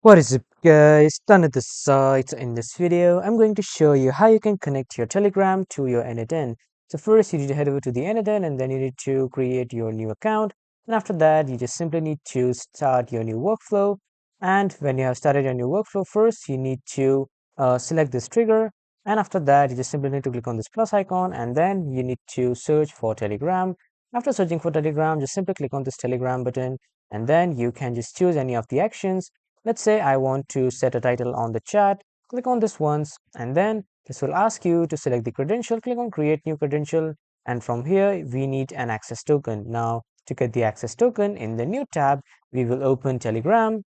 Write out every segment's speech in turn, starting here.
What is up guys, done at the site. In this video I'm going to show you how you can connect your Telegram to your n8n. So first you need to head over to the n8n and then you need to create your new account, and after that you just simply need to start your new workflow. And when you have started your new workflow, first you need to select this trigger, and after that you just simply need to click on this plus icon and then you need to search for Telegram. After searching for Telegram, just simply click on this Telegram button and then you can just choose any of the actions. Let's say I want to set a title on the chat. Click on this once and then this will ask you to select the credential. Click on create new credential, and from here we need an access token. Now to get the access token, in the new tab we will open Telegram.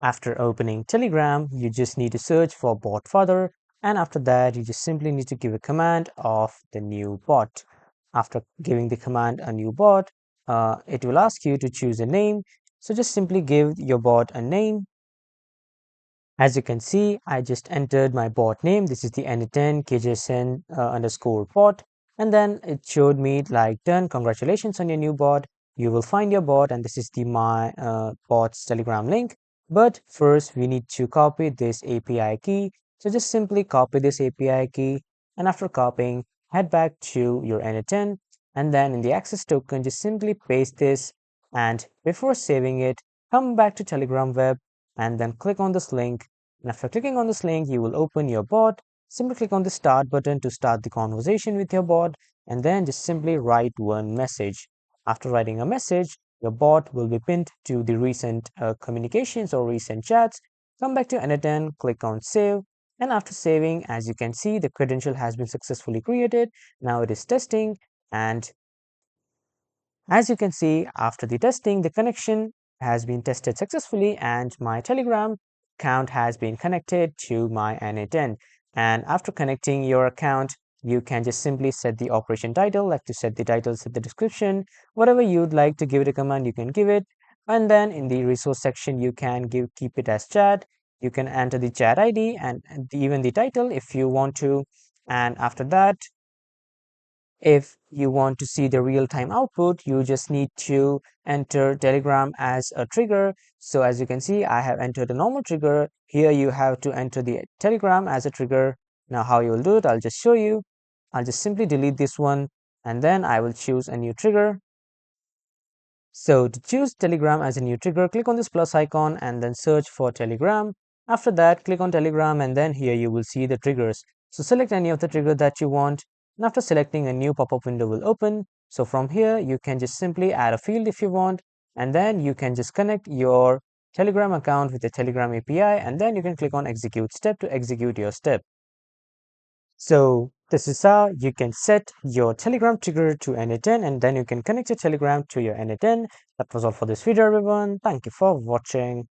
After opening Telegram, you just need to search for BotFather, and after that you just simply need to give a command of the new bot. After giving the command a new bot, it will ask you to choose a name. So just simply give your bot a name. As you can see, I just entered my bot name. This is the n8n kjsn underscore bot, and then it showed me like done. Congratulations on your new bot. You will find your bot, and this is the my bot's Telegram link. But first, we need to copy this API key. So just simply copy this API key, and after copying, head back to your n8n, and then in the access token, just simply paste this. And before saving it, come back to Telegram web and then click on this link. And after clicking on this link, you will open your bot. Simply click on the start button to start the conversation with your bot, and then just simply write one message. After writing a message, your bot will be pinned to the recent communications or recent chats. Come back to n8n, click on save, and after saving, as you can see, the credential has been successfully created. Now it is testing, and as you can see, after the testing, the connection has been tested successfully and my Telegram account has been connected to my n8n. And after connecting your account, you can just simply set the operation title. Like to set the title, set the description, whatever you'd like to give it a command, you can give it. And then in the resource section, you can keep it as chat. You can enter the chat ID and even the title if you want to. And after that, if you want to see the real-time output, you just need to enter Telegram as a trigger. So as you can see, I have entered a normal trigger. Here you have to enter the Telegram as a trigger. Now how you will do it, I'll just show you. I'll just simply delete this one and then I will choose a new trigger. So to choose Telegram as a new trigger, click on this plus icon and then search for Telegram. After that, click on Telegram and then here you will see the triggers. So select any of the trigger that you want. And after selecting, a new pop-up window will open. So from here, you can just simply add a field if you want, and then you can just connect your Telegram account with the Telegram API, and then you can click on execute step to execute your step. So this is how you can set your Telegram trigger to n8n, and then you can connect your Telegram to your n8n. That was all for this video, everyone. Thank you for watching.